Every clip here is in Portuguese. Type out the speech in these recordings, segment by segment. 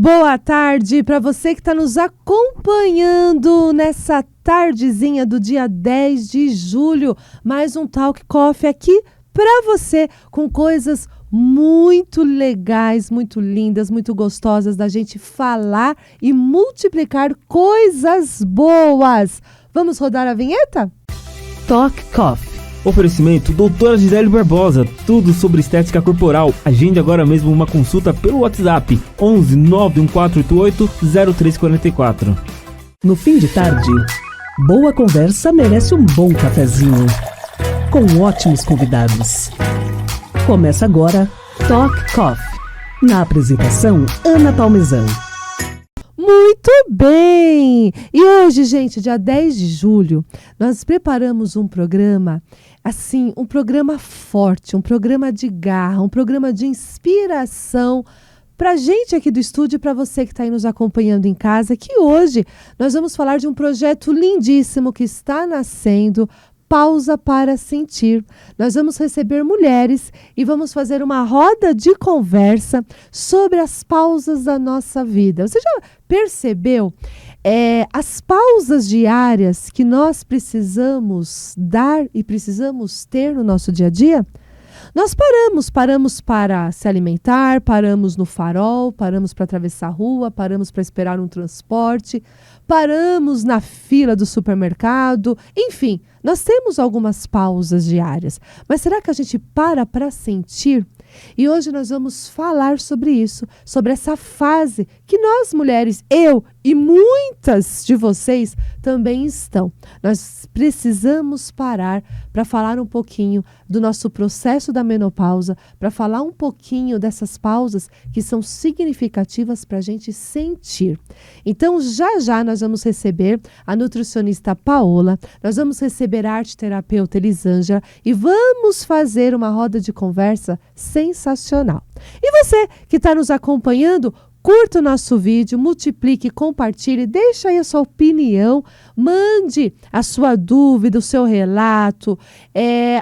Boa tarde para você que está nos acompanhando nessa tardezinha do dia 10 de julho. Mais um Talk Coffee aqui para você com coisas muito legais, muito lindas, muito gostosas da gente falar e multiplicar coisas boas. Vamos rodar a vinheta? Talk Coffee. Oferecimento doutora Gisele Barbosa, tudo sobre estética corporal. Agende agora mesmo uma consulta pelo WhatsApp 11 91488 0344. No fim de tarde, boa conversa merece um bom cafezinho, com ótimos convidados. Começa agora Talk Coffee. Na apresentação, Ana Palmezan. Muito bem! E hoje, gente, dia 10 de julho, nós preparamos um programa, assim, um programa forte, um programa de garra, um programa de inspiração para a gente aqui do estúdio e para você que está aí nos acompanhando em casa, que hoje nós vamos falar de um projeto lindíssimo que está nascendo, Pausa para Sentir. Nós vamos receber mulheres e vamos fazer uma roda de conversa sobre as pausas da nossa vida. Você já percebeu as pausas diárias que nós precisamos dar e precisamos ter no nosso dia a dia? Nós paramos para se alimentar, paramos no farol, paramos para atravessar a rua, paramos para esperar um transporte, paramos na fila do supermercado, enfim, nós temos algumas pausas diárias. Mas será que a gente para sentir? E hoje nós vamos falar sobre isso, sobre essa fase que nós mulheres, eu e muitas de vocês também estão. Nós precisamos parar para falar um pouquinho do nosso processo da menopausa, para falar um pouquinho dessas pausas que são significativas para a gente sentir. Então, já nós vamos receber a nutricionista Paola, nós vamos receber a arte-terapeuta Elisângela e vamos fazer uma roda de conversa sensacional. E você que está nos acompanhando, curta o nosso vídeo, multiplique, compartilhe, deixa aí a sua opinião, mande a sua dúvida, o seu relato,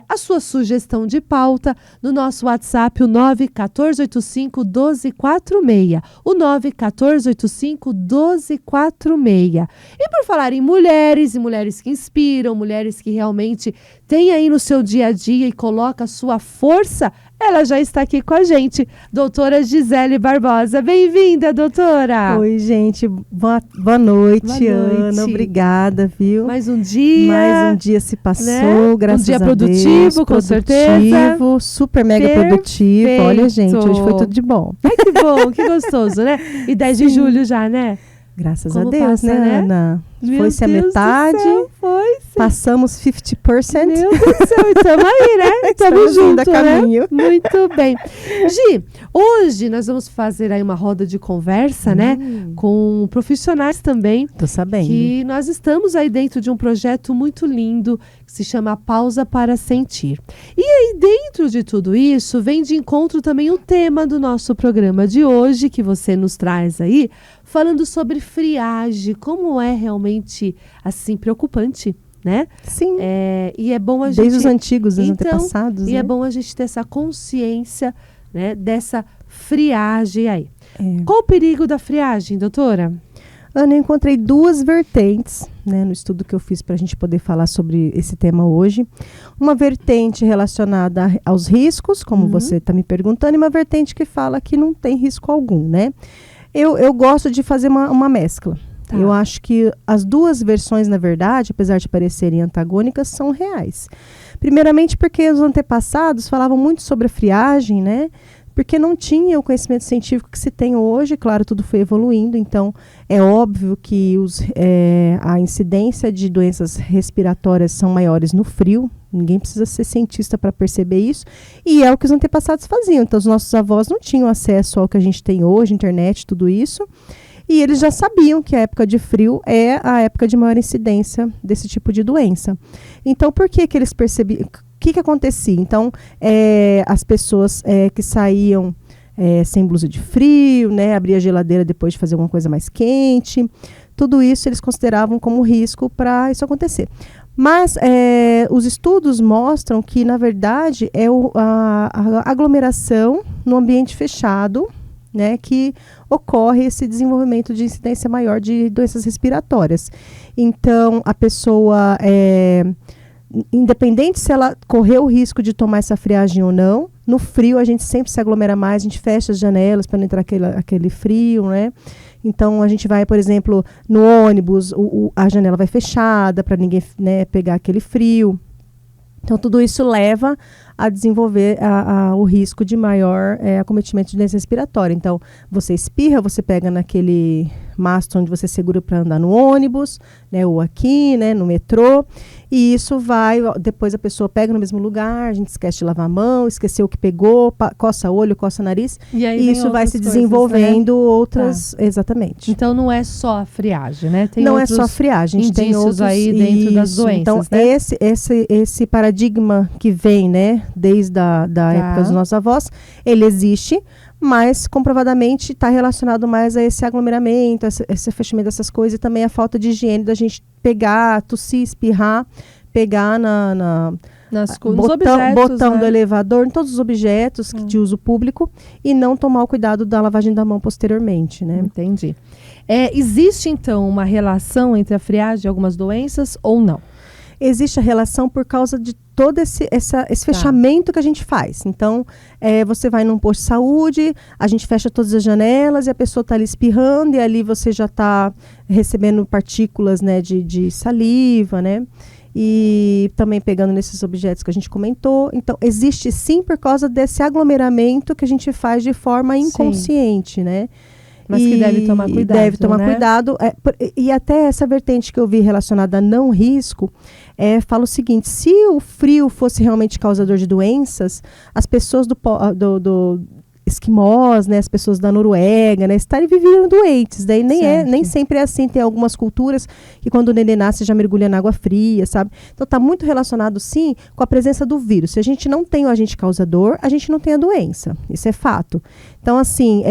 a sua sugestão de pauta no nosso WhatsApp, o 91485-1246, o 91485-1246. E por falar em mulheres, e mulheres que inspiram, mulheres que realmente têm aí no seu dia a dia e colocam a sua força, ela já está aqui com a gente, doutora Gisele Barbosa. Bem-vinda, doutora! Oi, gente. Boa noite, Ana. Obrigada, viu? Mais um dia se passou, né? Graças a Deus. Um dia produtivo, com certeza. Super mega produtivo. Olha, gente, hoje foi tudo de bom. Ai, que bom, que gostoso, né? E 10 de julho já, né? Graças Como a Deus, passa, né, Ana? Foi-se a metade. Passamos 50%. Meu Deus do céu, estamos aí, né? Estamos juntos, né? Muito bem. Gi, hoje nós vamos fazer aí uma roda de conversa, né? Com profissionais também. Tô sabendo. Que nós estamos aí dentro de um projeto muito lindo que se chama Pausa para Sentir. E aí, dentro de tudo isso, vem de encontro também o tema do nosso programa de hoje, que você nos traz aí, falando sobre friagem, como é realmente, assim, preocupante, né? Sim. E é bom a gente... Desde os antigos, os antepassados. E é bom a gente ter essa consciência, né, dessa friagem aí. Qual o perigo da friagem, doutora? Ana, eu encontrei duas vertentes, né, no estudo que eu fiz para a gente poder falar sobre esse tema hoje. Uma vertente relacionada aos riscos, como você está me perguntando, e uma vertente que fala que não tem risco algum, né? Eu gosto de fazer uma mescla. Tá. Eu acho que as duas versões, na verdade, apesar de parecerem antagônicas, são reais. Primeiramente porque os antepassados falavam muito sobre a friagem, né? Porque não tinha o conhecimento científico que se tem hoje. Claro, tudo foi evoluindo, então é óbvio que a incidência de doenças respiratórias são maiores no frio. Ninguém precisa ser cientista para perceber isso. E é o que os antepassados faziam. Então, os nossos avós não tinham acesso ao que a gente tem hoje, internet, tudo isso. E eles já sabiam que a época de frio é a época de maior incidência desse tipo de doença. Então, por que eles percebiam? O que acontecia? Então, as pessoas que saíam sem blusa de frio, né, abria a geladeira depois de fazer alguma coisa mais quente, tudo isso eles consideravam como risco para isso acontecer. Mas os estudos mostram que, na verdade, é a aglomeração no ambiente fechado, né, que ocorre esse desenvolvimento de incidência maior de doenças respiratórias. Então, a pessoa, independente se ela correu o risco de tomar essa friagem ou não, no frio a gente sempre se aglomera mais, a gente fecha as janelas para não entrar aquele frio, né? Então, a gente vai, por exemplo, no ônibus, a janela vai fechada para ninguém, né, pegar aquele frio. Então, tudo isso leva a desenvolver o risco de maior acometimento de doença respiratória. Então, você espirra, você pega naquele mastro onde você segura para andar no ônibus, né, ou aqui, né, no metrô, e isso vai, depois a pessoa pega no mesmo lugar, a gente esquece de lavar a mão, esqueceu o que pegou, coça olho, coça nariz, e isso vai se desenvolvendo, né? Outras, exatamente. Então não é só a friagem, né? Tem não é só a friagem, a gente tem outros aí dentro das doenças, então, né? esse paradigma que vem, né, desde a época dos nossos avós, ele existe, mas comprovadamente está relacionado mais a esse aglomeramento, esse fechamento dessas coisas, e também a falta de higiene da gente pegar, tossir, espirrar, pegar nos botão, né, do elevador, em todos os objetos de uso público, e não tomar o cuidado da lavagem da mão posteriormente, né? Entendi. Existe, então, uma relação entre a friagem e algumas doenças ou não? Existe a relação por causa de todo esse fechamento que a gente faz. Então, você vai num posto de saúde, a gente fecha todas as janelas e a pessoa está ali espirrando, e ali você já está recebendo partículas, né, de saliva, né? E também pegando nesses objetos que a gente comentou. Então, existe sim por causa desse aglomeramento que a gente faz de forma inconsciente, né? Mas que deve tomar cuidado. Deve tomar, né, cuidado. E até essa vertente que eu vi relacionada a não risco, fala o seguinte: se o frio fosse realmente causador de doenças, as pessoas do esquimós, né, as pessoas da Noruega, né, viviam doentes. Daí nem sempre é assim. Tem algumas culturas que quando o neném nasce já mergulha na água fria, sabe? Então está muito relacionado, sim, com a presença do vírus. Se a gente não tem o agente causador, a gente não tem a doença. Isso é fato. Então, assim,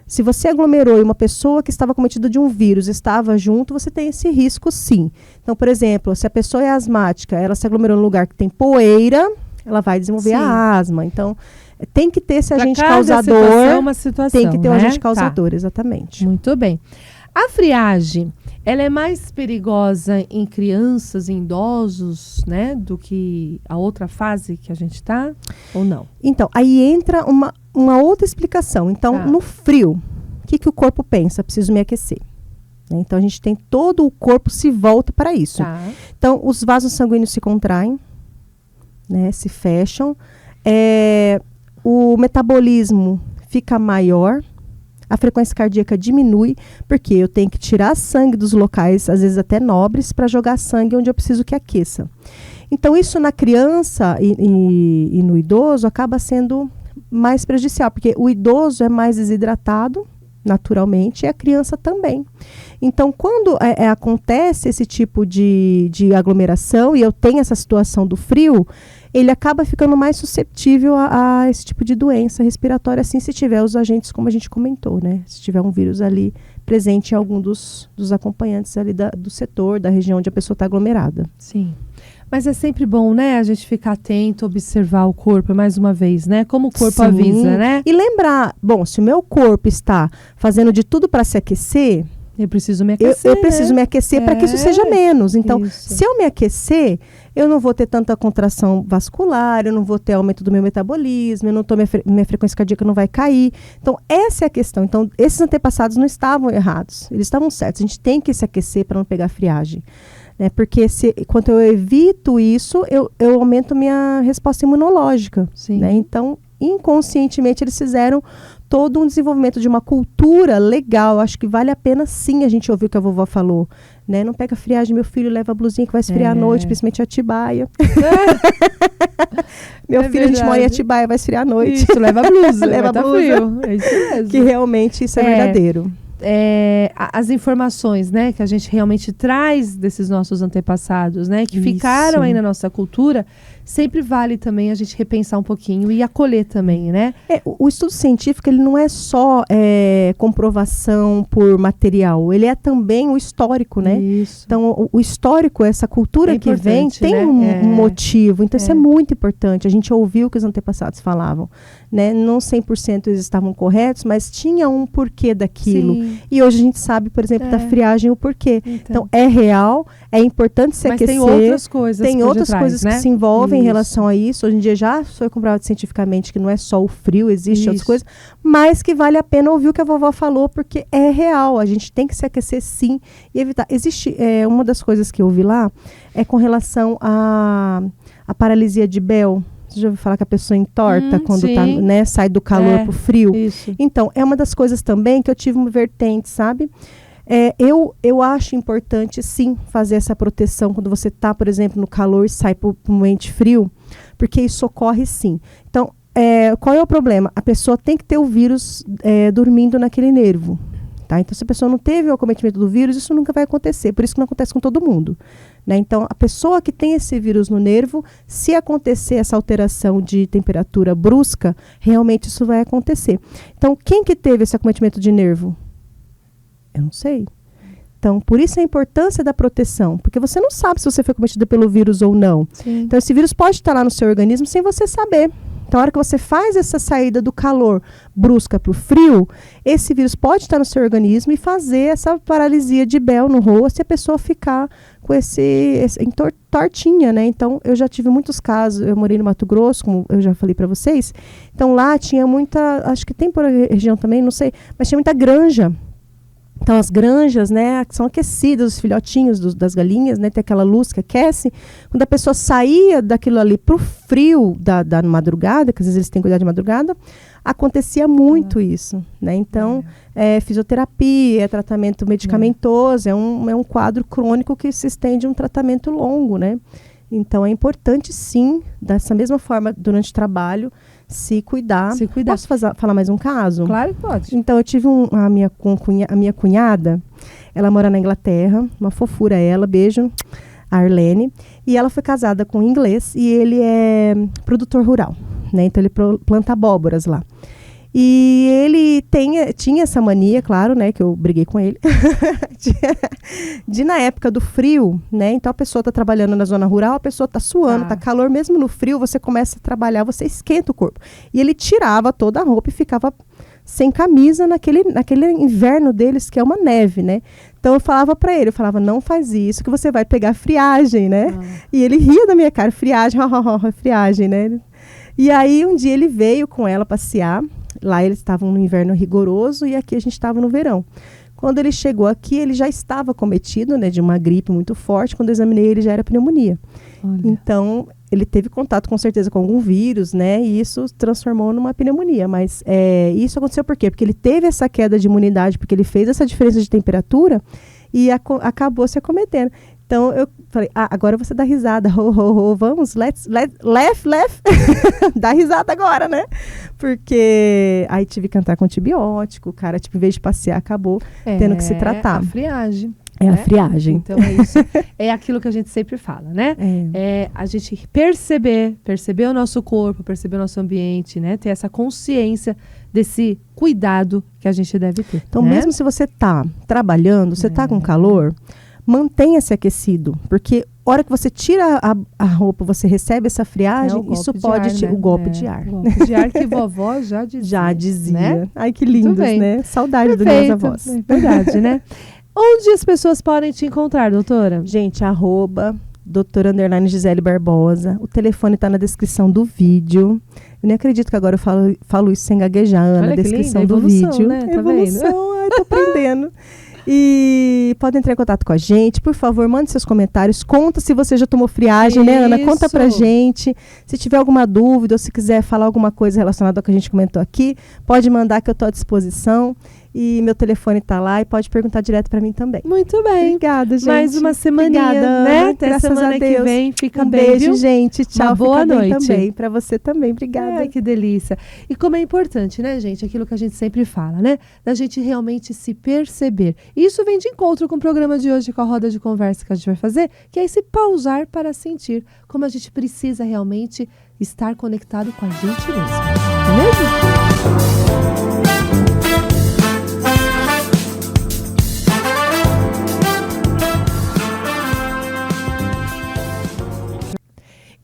se você aglomerou e uma pessoa que estava cometida de um vírus estava junto, você tem esse risco, sim. Então, por exemplo, se a pessoa é asmática, ela se aglomerou num lugar que tem poeira, ela vai desenvolver a asma. Então, tem que ter esse agente causador. Tem que ter, né, um agente causador, exatamente. Muito bem. A friagem, ela é mais perigosa em crianças, em idosos, né, do que a outra fase que a gente está, ou não? Então, aí entra uma outra explicação. Então, no frio, o que o corpo pensa? Preciso me aquecer. Então, a gente tem todo o corpo se volta para isso. Então, os vasos sanguíneos se contraem, né, se fecham. O metabolismo fica maior, a frequência cardíaca diminui, porque eu tenho que tirar sangue dos locais, às vezes até nobres, para jogar sangue onde eu preciso que aqueça. Então, isso na criança e no idoso acaba sendo mais prejudicial, porque o idoso é mais desidratado, naturalmente, e a criança também. Então, quando acontece esse tipo de aglomeração, e eu tenho essa situação do frio, ele acaba ficando mais susceptível a esse tipo de doença respiratória, assim, se tiver os agentes, como a gente comentou, né? Se tiver um vírus ali presente em algum dos acompanhantes ali do setor, da região onde a pessoa está aglomerada. Sim. Mas é sempre bom, né, a gente ficar atento, observar o corpo, mais uma vez, né? Como o corpo avisa, né? E lembrar, bom, se o meu corpo está fazendo de tudo para se aquecer, eu preciso me aquecer. Eu preciso me aquecer para que isso seja menos. Então, se eu me aquecer, eu não vou ter tanta contração vascular, eu não vou ter aumento do meu metabolismo, minha frequência cardíaca não vai cair. Então, essa é a questão. Então, esses antepassados não estavam errados, eles estavam certos. A gente tem que se aquecer para não pegar friagem. Né? Porque quando eu evito isso, eu aumento minha resposta imunológica. Né? Então, inconscientemente, eles fizeram todo um desenvolvimento de uma cultura legal. Acho que vale a pena, sim, a gente ouvir o que a vovó falou. Né? Não pega friagem, meu filho, leva a blusinha que vai esfriar à noite, principalmente a Atibaia. Meu filho, a gente mora em Atibaia, vai esfriar à noite. Isso, leva a blusa. Leva a blusa. Frio. É isso mesmo. Que realmente isso é verdadeiro. As informações, né, que a gente realmente traz desses nossos antepassados, né, que ficaram aí na nossa cultura, sempre vale também a gente repensar um pouquinho e acolher também, né? O estudo científico, ele não é só comprovação por material, ele é também o histórico, né? Isso. Então, o histórico, essa cultura que vem, tem né? um motivo. Então, isso é muito importante. A gente ouviu o que os antepassados falavam, né? Não 100% eles estavam corretos, mas tinha um porquê daquilo. Sim. E hoje a gente sabe, por exemplo, da friagem, o porquê. Então, é real, é importante se aquecer. Mas tem outras coisas Tem outras coisas né? que se envolvem em relação a isso. Hoje em dia já foi comprovado cientificamente que não é só o frio, existem outras coisas, mas que vale a pena ouvir o que a vovó falou, porque é real. A gente tem que se aquecer sim e evitar. Existe uma das coisas que eu ouvi lá é com relação à paralisia de Bell. Você já ouviu falar que a pessoa entorta quando tá, né, sai do calor pro frio? Isso. Então, é uma das coisas também que eu tive uma vertente, sabe? Eu acho importante, sim, fazer essa proteção quando você está, por exemplo, no calor e sai para um ambiente frio, porque isso ocorre sim. Então, qual é o problema? A pessoa tem que ter o vírus dormindo naquele nervo. Tá? Então, se a pessoa não teve o acometimento do vírus, isso nunca vai acontecer. Por isso que não acontece com todo mundo. Né? Então, a pessoa que tem esse vírus no nervo, se acontecer essa alteração de temperatura brusca, realmente isso vai acontecer. Então, quem que teve esse acometimento de nervo? Eu não sei. Então, por isso a importância da proteção. Porque você não sabe se você foi cometido pelo vírus ou não. Sim. Então, esse vírus pode estar lá no seu organismo sem você saber. Então, a hora que você faz essa saída do calor brusca para o frio, esse vírus pode estar no seu organismo e fazer essa paralisia de Bell no rosto e a pessoa ficar com esse tortinha, né? Então, eu já tive muitos casos. Eu morei no Mato Grosso, como eu já falei para vocês. Então, lá tinha muita... Acho que tem por região também, não sei. Mas tinha muita granja. Então, as granjas, né, são aquecidas, os filhotinhos das galinhas, né, tem aquela luz que aquece. Quando a pessoa saía daquilo ali pro frio da madrugada, que às vezes eles têm que cuidar de madrugada, acontecia muito isso, né? Então, fisioterapia, tratamento medicamentoso, é um quadro crônico que se estende um tratamento longo, né? Então, é importante, sim, dessa mesma forma, durante o trabalho, se cuidar. Posso falar mais um caso? Claro que pode. Então, eu tive a minha cunhada, ela mora na Inglaterra, uma fofura ela, beijo, a Arlene, e ela foi casada com um inglês e ele é produtor rural, né? Então, ele planta abóboras lá. E ele tinha essa mania, claro, né, que eu briguei com ele, de na época do frio, né, então a pessoa está trabalhando na zona rural, a pessoa está suando, está calor, mesmo no frio, você começa a trabalhar, você esquenta o corpo. E ele tirava toda a roupa e ficava sem camisa naquele inverno deles, que é uma neve, né. Então eu falava para ele, não faz isso, que você vai pegar friagem, né. E ele ria da minha cara, friagem, friagem, né. E aí um dia ele veio com ela passear. Lá eles estavam no inverno rigoroso e aqui a gente estava no verão. Quando ele chegou aqui, ele já estava cometido, né, de uma gripe muito forte. Quando eu examinei, ele já era pneumonia. Olha. Então, ele teve contato com certeza com algum vírus, né, e isso transformou numa pneumonia. Mas isso aconteceu por quê? Porque ele teve essa queda de imunidade, porque ele fez essa diferença de temperatura e acabou se acometendo. Então, eu falei, agora você dá risada, vamos, let's laugh, dá risada agora, né? Porque aí tive que entrar com antibiótico, o cara, em vez de passear, acabou tendo que se tratar. A friagem. A friagem. Então, é isso. É aquilo que a gente sempre fala, né? É a gente perceber o nosso corpo, perceber o nosso ambiente, né? Ter essa consciência desse cuidado que a gente deve ter. Então, mesmo se você está trabalhando, você está com calor, mantenha-se aquecido, porque a hora que você tira a roupa, você recebe essa friagem, isso pode ter o golpe de ar. O golpe de ar que vovó já dizia. Já dizia. Né? Ai, que lindos, né? Saudade das minhas avós. É verdade, né? Onde as pessoas podem te encontrar, doutora? Gente, @doutora_Gisele Barbosa. O telefone está na descrição do vídeo. Eu nem acredito que agora eu falo isso sem gaguejar, Ana. Na descrição do vídeo. Né? Tá evolução, ai, tô aprendendo. E pode entrar em contato com a gente. Por favor, mande seus comentários. Conta se você já tomou friagem, né, Ana? Conta pra gente. Se tiver alguma dúvida ou se quiser falar alguma coisa relacionada ao que a gente comentou aqui, pode mandar que eu estou à disposição. E meu telefone tá lá e pode perguntar direto para mim também. Muito bem. Obrigada, gente. Mais uma semaninha, Obrigada, né? Ana. Até Graças semana a Deus. que vem. Fica Um bem, beijo, viu? gente. Tchau. Uma boa Fica bem noite. também. Para você também. Obrigada. Ai, que delícia. E como é importante, né, gente? Aquilo que a gente sempre fala, né? Da gente realmente se perceber. E isso vem de encontro com o programa de hoje, com a roda de conversa que a gente vai fazer, que é esse pausar para sentir como a gente precisa realmente estar conectado com a gente mesmo. Não é mesmo?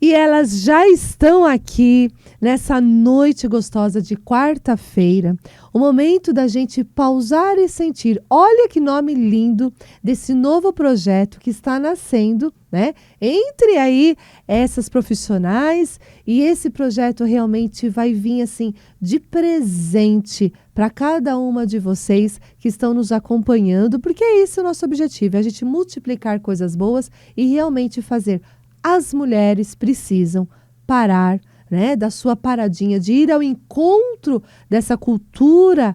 E elas já estão aqui nessa noite gostosa de quarta-feira. O momento da gente pausar e sentir. Olha que nome lindo desse novo projeto que está nascendo, né? Entre aí essas profissionais, e esse projeto realmente vai vir assim de presente para cada uma de vocês que estão nos acompanhando, porque é esse o nosso objetivo, é a gente multiplicar coisas boas e realmente fazer. As mulheres precisam parar, né, da sua paradinha, de ir ao encontro dessa cultura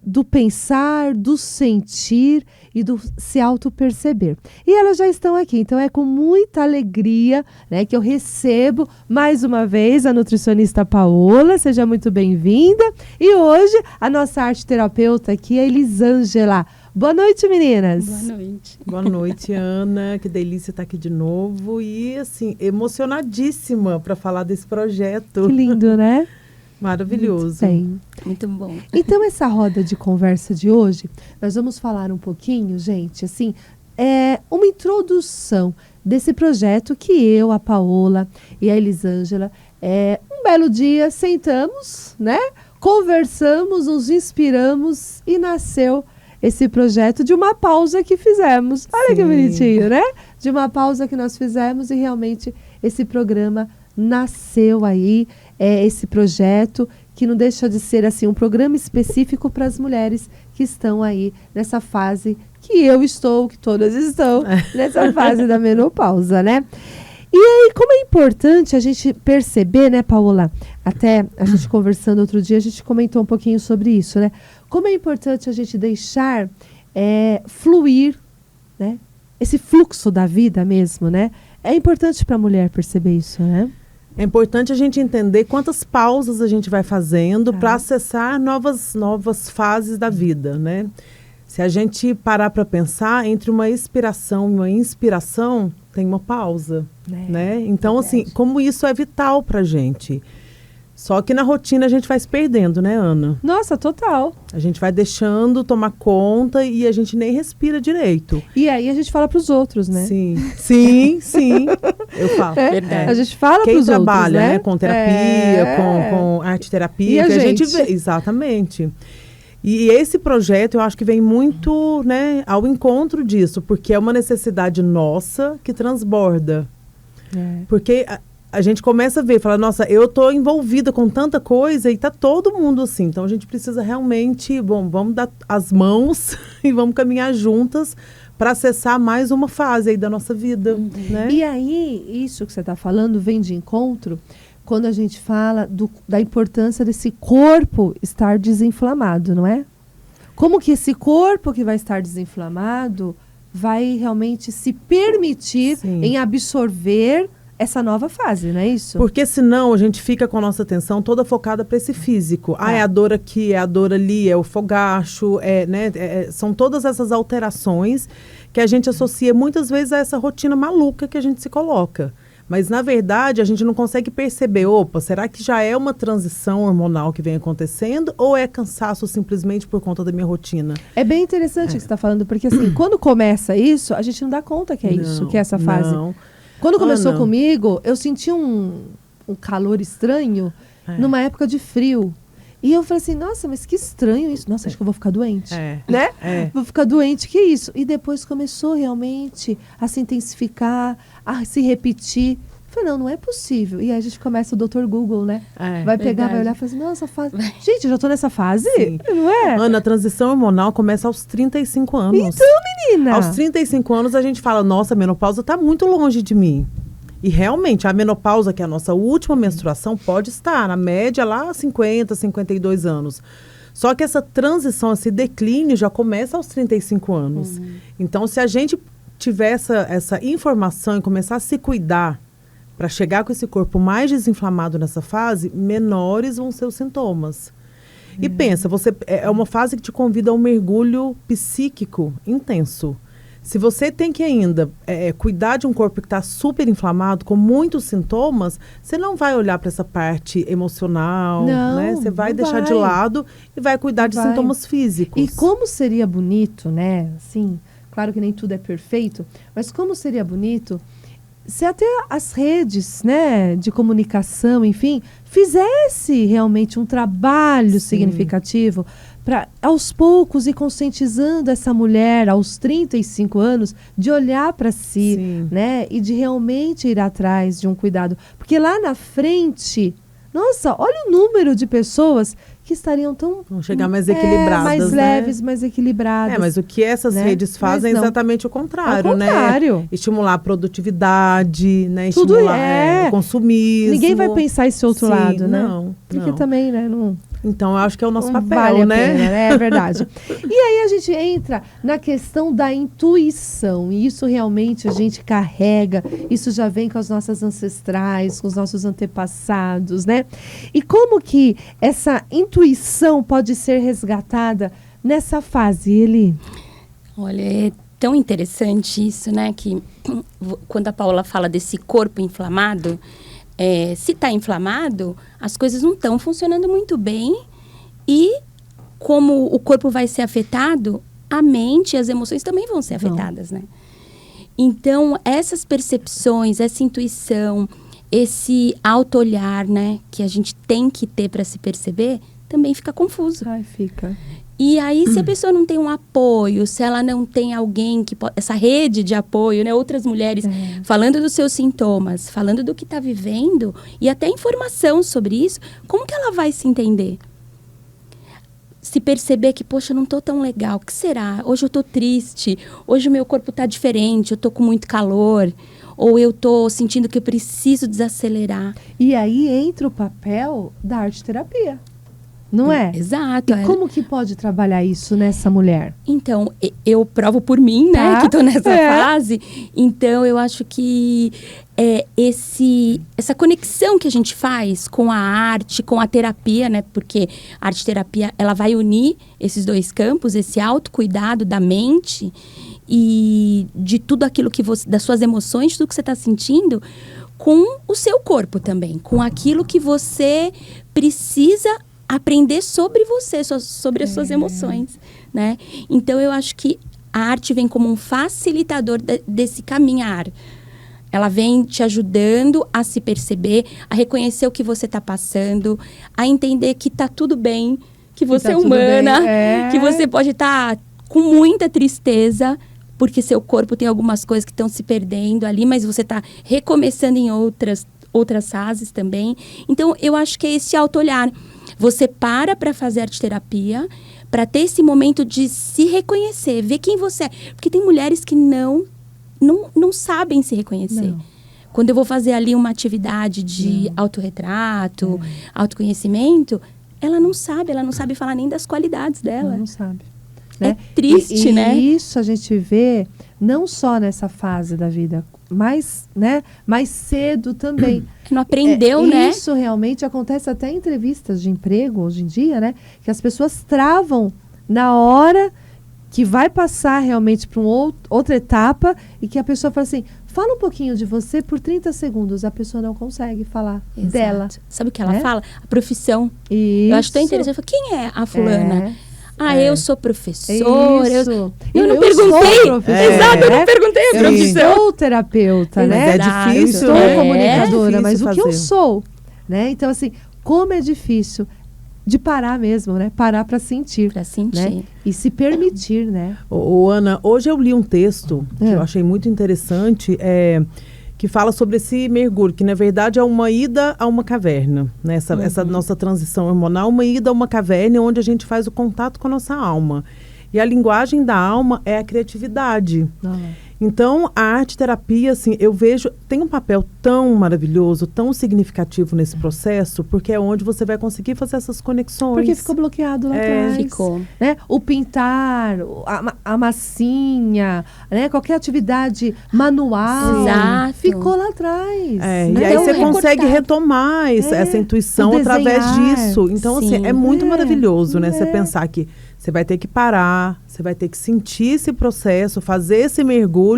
do pensar, do sentir e do se auto-perceber. E elas já estão aqui, então é com muita alegria, né, que eu recebo mais uma vez a nutricionista Paola. Seja muito bem-vinda. E hoje a nossa arte terapeuta aqui é Elisângela. Boa noite, meninas. Boa noite. Boa noite, Ana. Que delícia estar aqui de novo. E, assim, emocionadíssima para falar desse projeto. Que lindo, né? Maravilhoso. Bem. Muito bom. Então, essa roda de conversa de hoje, nós vamos falar um pouquinho, gente, assim, uma introdução desse projeto que eu, a Paola e a Elisângela, um belo dia sentamos, né? Conversamos, nos inspiramos e nasceu esse projeto de uma pausa que fizemos. Olha Sim. que bonitinho, né? De uma pausa que nós fizemos e realmente esse programa nasceu aí, esse projeto que não deixa de ser assim um programa específico para as mulheres que estão aí nessa fase que eu estou, que todas estão, nessa fase da menopausa, né? E aí, como é importante a gente perceber, né, Paola? Até a gente conversando outro dia, a gente comentou um pouquinho sobre isso, né? Como é importante a gente deixar fluir, né? Esse fluxo da vida mesmo, né? É importante para a mulher perceber isso, né? É importante a gente entender quantas pausas a gente vai fazendo para acessar novas fases da vida, né? Se a gente parar para pensar, entre uma expiração e uma inspiração, tem uma pausa, né? Então, assim, como isso é vital para a gente. Só que na rotina a gente vai se perdendo, né, Ana? Nossa, total. A gente vai deixando tomar conta e a gente nem respira direito. E aí a gente fala para os outros, né? Sim, sim, sim. Eu falo. A gente fala para os outros, quem trabalha, né? Com terapia, com arte terapia, E a que a gente gente? vê. Exatamente. E esse projeto, eu acho que vem muito, né, ao encontro disso, porque é uma necessidade nossa que transborda. Porque a gente começa a ver, fala, nossa, eu tô envolvida com tanta coisa e tá todo mundo assim. Então a gente precisa realmente, vamos dar as mãos e vamos caminhar juntas para acessar mais uma fase aí da nossa vida, né? E aí, isso que você está falando vem de encontro quando a gente fala da importância desse corpo estar desinflamado, não é? Como que esse corpo que vai estar desinflamado vai realmente se permitir em absorver essa nova fase, não é isso? Porque senão a gente fica com a nossa atenção toda focada para esse físico. É a dor aqui, é a dor ali, é o fogacho, são todas essas alterações que a gente associa muitas vezes a essa rotina maluca que a gente se coloca. Mas, na verdade, a gente não consegue perceber, será que já é uma transição hormonal que vem acontecendo ou é cansaço simplesmente por conta da minha rotina? É bem interessante o que você está falando, porque assim, quando começa isso, a gente não dá conta que é isso, que é essa fase. Não. Quando começou comigo, eu senti um calor estranho numa época de frio. E eu falei assim, nossa, mas que estranho isso. Nossa, acho que eu vou ficar doente. Né? Vou ficar doente, que isso? E depois começou realmente a se intensificar, a se repetir. Eu falei, não é possível. E aí a gente começa o Dr. Google, né? Vai pegar, vai olhar e falar assim, nossa, fase. Gente, eu já tô nessa fase? Sim. Não é? Ana, a transição hormonal começa aos 35 anos. Então, menina! Aos 35 anos a gente fala, nossa, a menopausa tá muito longe de mim. E realmente, a menopausa, que é a nossa última menstruação, pode estar na média lá 50, 52 anos. Só que essa transição, esse declínio já começa aos 35 anos. Então, se a gente tiver essa informação e começar a se cuidar para chegar com esse corpo mais desinflamado nessa fase, menores vão ser os sintomas. E pensa, é uma fase que te convida a um mergulho psíquico intenso. Se você tem que ainda cuidar de um corpo que está super inflamado, com muitos sintomas, você não vai olhar para essa parte emocional, né? Você vai deixar de lado e vai cuidar de sintomas físicos. E como seria bonito, né? Assim, claro que nem tudo é perfeito, mas como seria bonito se até as redes, né, de comunicação, enfim, fizesse realmente um trabalho significativo para, aos poucos, ir conscientizando essa mulher aos 35 anos de olhar para si, né, e de realmente ir atrás de um cuidado. Porque lá na frente, nossa, olha o número de pessoas que estariam tão... Vão chegar mais equilibradas, mais né? leves, mais equilibradas. Mas o que essas redes fazem é exatamente o contrário, né? Estimular a produtividade, né? Tudo estimular o consumismo. Ninguém vai pensar esse outro lado, né? Não, porque também, né? Não... Então, eu acho que é o nosso papel, vale né? A pena, né? É verdade. E aí a gente entra na questão da intuição. E isso realmente a gente carrega. Isso já vem com as nossas ancestrais, com os nossos antepassados, né? E como que essa intuição pode ser resgatada nessa fase, Eli? Olha, é tão interessante isso, né? Que quando a Paula fala desse corpo inflamado... se está inflamado, as coisas não estão funcionando muito bem e como o corpo vai ser afetado, a mente e as emoções também vão ser afetadas, né? Então, essas percepções, essa intuição, esse auto-olhar, né, que a gente tem que ter para se perceber, também fica confuso. Fica. E aí, se a pessoa não tem um apoio, se ela não tem alguém que essa rede de apoio, né? Outras mulheres falando dos seus sintomas, falando do que está vivendo e até informação sobre isso, como que ela vai se entender? Se perceber que, poxa, eu não estou tão legal, o que será? Hoje eu estou triste, hoje o meu corpo está diferente, eu estou com muito calor, ou eu estou sentindo que eu preciso desacelerar. E aí entra o papel da arte-terapia. Não é? Exato. E como que pode trabalhar isso nessa mulher? Então, eu provo por mim, né? Que estou nessa fase. Então, eu acho que essa conexão que a gente faz com a arte, com a terapia, né? Porque a arte-terapia, ela vai unir esses dois campos, esse autocuidado da mente e de tudo aquilo que você... das suas emoções, tudo que você está sentindo, com o seu corpo também. Com aquilo que você precisa aprender sobre você, sobre as suas emoções, né? Então, eu acho que a arte vem como um facilitador desse caminhar. Ela vem te ajudando a se perceber, a reconhecer o que você está passando, a entender que está tudo bem, que você é humana, que você pode estar com muita tristeza, porque seu corpo tem algumas coisas que estão se perdendo ali, mas você está recomeçando em outras fases também. Então, eu acho que é esse auto-olhar. Você para fazer arte-terapia, para ter esse momento de se reconhecer, ver quem você é. Porque tem mulheres que não sabem se reconhecer. Não. Quando eu vou fazer ali uma atividade de autorretrato, autoconhecimento, ela não sabe falar nem das qualidades dela. Não sabe. É triste, né? E isso a gente vê não só nessa fase da vida, mas, né, mais cedo também. Não aprendeu, né? Isso realmente acontece até em entrevistas de emprego hoje em dia, né? Que as pessoas travam na hora que vai passar realmente para outra etapa e que a pessoa fala assim, fala um pouquinho de você por 30 segundos. A pessoa não consegue falar dela. Sabe o que ela fala? A profissão. Isso. Eu acho tão interessante. Eu falo, quem é a fulana? Eu sou professor. Isso. Eu não perguntei. Exato, eu não perguntei a profissão. Eu sou terapeuta, né? É difícil. Eu sou comunicadora, mas o que eu fazer. sou? Né? Então, assim, como é difícil de parar mesmo, né? Parar para sentir. Para sentir. Né? E se permitir, né? Ana, hoje eu li um texto que eu achei muito interessante, que fala sobre esse mergulho, que na verdade é uma ida a uma caverna, né? Essa nossa transição hormonal, uma ida a uma caverna onde a gente faz o contato com a nossa alma. E a linguagem da alma é a criatividade. Então, a arte-terapia, assim, eu vejo, tem um papel tão maravilhoso, tão significativo nesse processo, porque é onde você vai conseguir fazer essas conexões. Porque ficou bloqueado lá atrás. Ficou. Né? O pintar, a massinha, né? Qualquer atividade manual. Exato. Ficou lá atrás. E né? aí Então, você consegue recortar. retomar essa intuição o através desenhar. disso. Então, assim, Sim. é muito maravilhoso, né? É. Você pensar que você vai ter que parar, você vai ter que sentir esse processo, fazer esse mergulho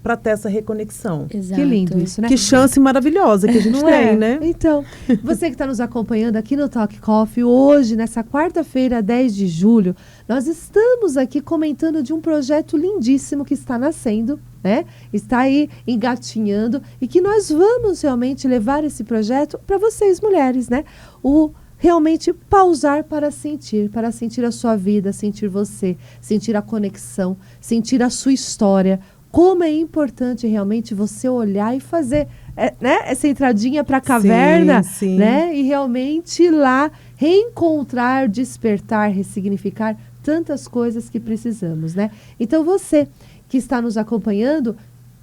para ter essa reconexão. Exato. Que lindo isso, né? Que chance maravilhosa que a gente Não tem, é? né? Então, você que está nos acompanhando aqui no Talk Coffee, hoje, nessa quarta-feira, 10 de julho, nós estamos aqui comentando de um projeto lindíssimo que está nascendo, né? Está aí engatinhando e que nós vamos realmente levar esse projeto para vocês, mulheres, né? Realmente pausar para sentir a sua vida, sentir você, sentir a conexão, sentir a sua história. Como é importante realmente você olhar e fazer né, essa entradinha para a caverna, sim. né? E realmente ir lá reencontrar, despertar, ressignificar tantas coisas que precisamos, né? Então você que está nos acompanhando,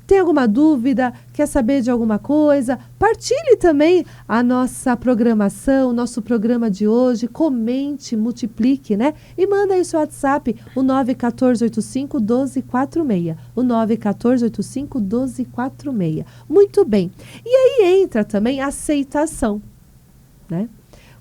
tem alguma dúvida, quer saber de alguma coisa, partilhe também a nossa programação, o nosso programa de hoje, comente, multiplique, né? E manda aí o seu WhatsApp, o 91485-1246. O 91485-1246. Muito bem. E aí entra também a aceitação, né?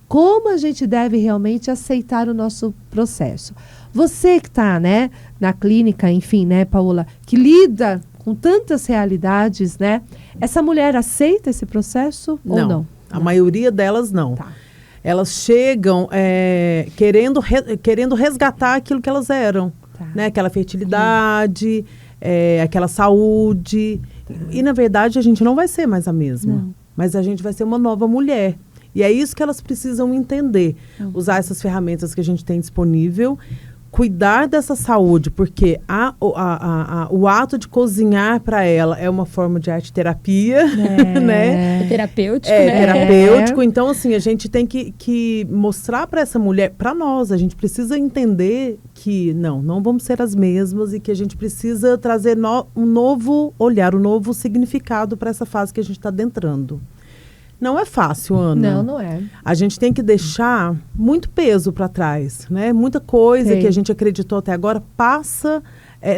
Como a gente deve realmente aceitar o nosso processo. Você que está, né, na clínica, enfim, né, Paola, que lida com tantas realidades, né? Essa mulher aceita esse processo ou não? A maioria delas não. Tá. Elas chegam querendo resgatar aquilo que elas eram. Tá. Né? Aquela fertilidade, aquela saúde. E, na verdade, a gente não vai ser mais a mesma. Não. Mas a gente vai ser uma nova mulher. E é isso que elas precisam entender. Usar essas ferramentas que a gente tem disponível. Cuidar dessa saúde, porque o ato de cozinhar para ela é uma forma de arte-terapia, né? É terapêutico, É né? terapêutico. Então, assim, a gente tem que mostrar para essa mulher, para nós, a gente precisa entender que não vamos ser as mesmas e que a gente precisa trazer um novo olhar, um novo significado para essa fase que a gente está adentrando. Não é fácil, Ana. Não é. A gente tem que deixar muito peso para trás, né? Muita coisa Tem. que a gente acreditou até agora passa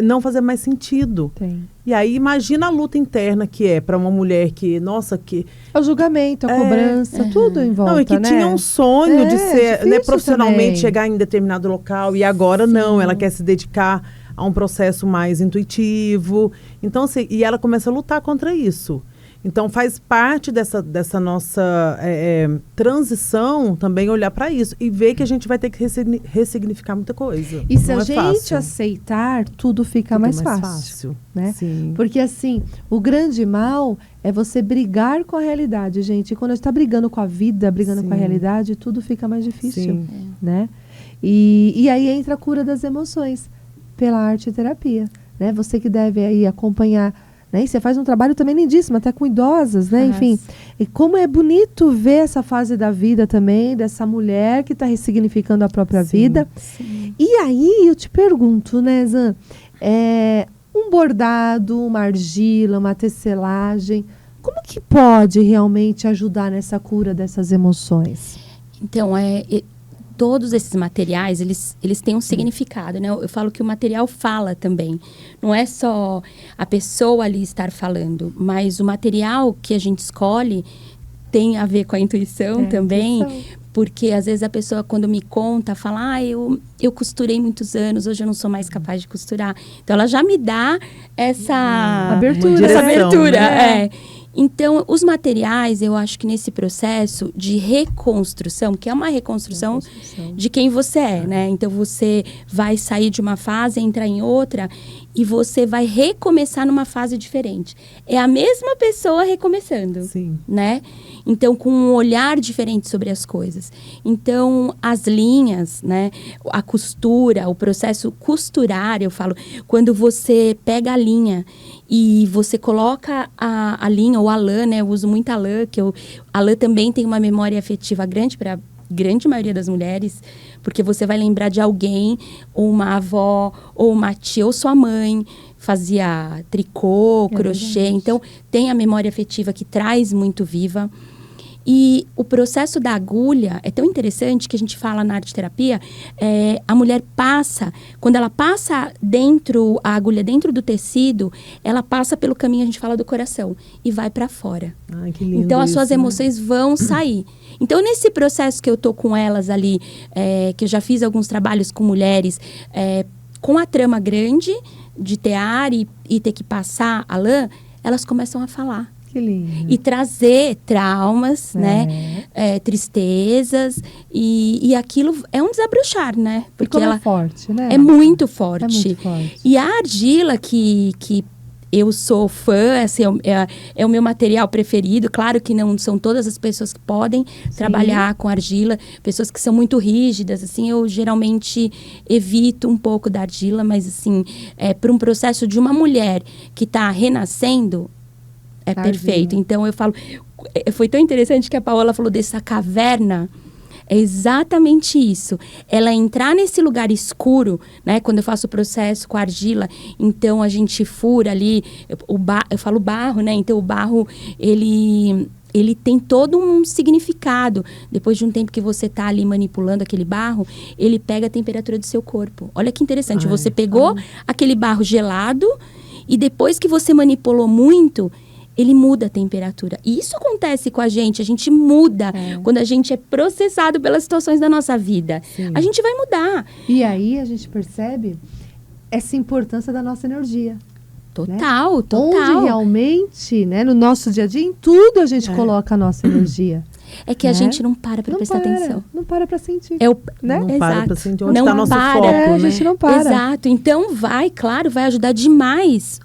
não fazer mais sentido. Tem. E aí imagina a luta interna que é para uma mulher que, nossa, que É o julgamento, a cobrança, tudo em volta, não, e que né? tinha um sonho de ser, difícil né, profissionalmente também. chegar em determinado local e agora não, ela quer se dedicar a um processo mais intuitivo. Então, assim, e ela começa a lutar contra isso. Então, faz parte dessa nossa transição também olhar para isso e ver que a gente vai ter que ressignificar muita coisa. E se Não a é gente fácil. aceitar, tudo fica Tudo mais fácil. Né? Sim. Porque assim, o grande mal é você brigar com a realidade, gente. E quando a gente está brigando com a vida, brigando com a Sim. realidade, tudo fica mais difícil. Sim. Né? E aí entra a cura das emoções pela arte-terapia. Né? Você que deve aí acompanhar, né? E você faz um trabalho também lindíssimo, até com idosas, né? Enfim. E como é bonito ver essa fase da vida também, dessa mulher que está ressignificando a própria vida. Sim. E aí eu te pergunto, né, Zan? Um bordado, uma argila, uma tecelagem, como que pode realmente ajudar nessa cura dessas emoções? Então, todos esses materiais, eles têm um significado, né? Eu falo que o material fala também. Não é só a pessoa ali estar falando, mas o material que a gente escolhe tem a ver com a intuição também. Porque, às vezes, a pessoa, quando me conta, fala, eu costurei muitos anos, hoje eu não sou mais capaz de costurar. Então, ela já me dá essa abertura. Essa Direção, abertura, né? Então, os materiais, eu acho que nesse processo de reconstrução, que é uma reconstrução de quem você é, né? Então, você vai sair de uma fase, entrar em outra, e você vai recomeçar numa fase diferente. É a mesma pessoa recomeçando, Sim. né? Então, com um olhar diferente sobre as coisas. Então, as linhas, né? A costura, o processo costurar, eu falo, quando você pega a linha e você coloca a linha, ou a lã, né? Eu uso muito a lã, a lã também tem uma memória afetiva grande para a grande maioria das mulheres, Porque você vai lembrar de alguém, ou uma avó, ou uma tia, ou sua mãe fazia tricô, crochê. Verdade. Então, tem a memória afetiva que traz muito viva. E o processo da agulha é tão interessante que a gente fala na arte-terapia, a mulher passa, quando ela passa a agulha dentro do tecido, ela passa pelo caminho, a gente fala do coração, e vai para fora. Ai, que lindo Então, as suas isso, né? emoções vão sair. Então, nesse processo que eu tô com elas ali, que eu já fiz alguns trabalhos com mulheres, com a trama grande de tear e ter que passar a lã, elas começam a falar. Que lindo. E trazer traumas, né? Tristezas. E aquilo é um desabrochar, né? Porque ela é forte, né? é muito forte. É muito forte. E a argila que eu sou fã, assim, é o meu material preferido. Claro que não são todas as pessoas que podem trabalhar com argila. Pessoas que são muito rígidas, assim, eu geralmente evito um pouco da argila. Mas, assim, para um processo de uma mulher que está renascendo, é perfeito. Então, eu falo... Foi tão interessante que a Paola falou dessa caverna. É exatamente isso. Ela entrar nesse lugar escuro, né? Quando eu faço o processo com a argila, então a gente fura ali... Eu falo barro, né? Então, o barro, ele tem todo um significado. Depois de um tempo que você está ali manipulando aquele barro, ele pega a temperatura do seu corpo. Olha que interessante. Você pegou aquele barro gelado e depois que você manipulou muito... ele muda a temperatura. E isso acontece com a gente muda quando a gente é processado pelas situações da nossa vida. Sim. A gente vai mudar. E aí a gente percebe essa importância da nossa energia. Total. Onde realmente, né, no nosso dia a dia, em tudo a gente coloca a nossa energia. É que a gente não para pra Não prestar atenção. Não para pra sentir. Não Exato. para pra sentir onde Não está nosso para. foco, né? A gente não para. Exato. Então, vai ajudar demais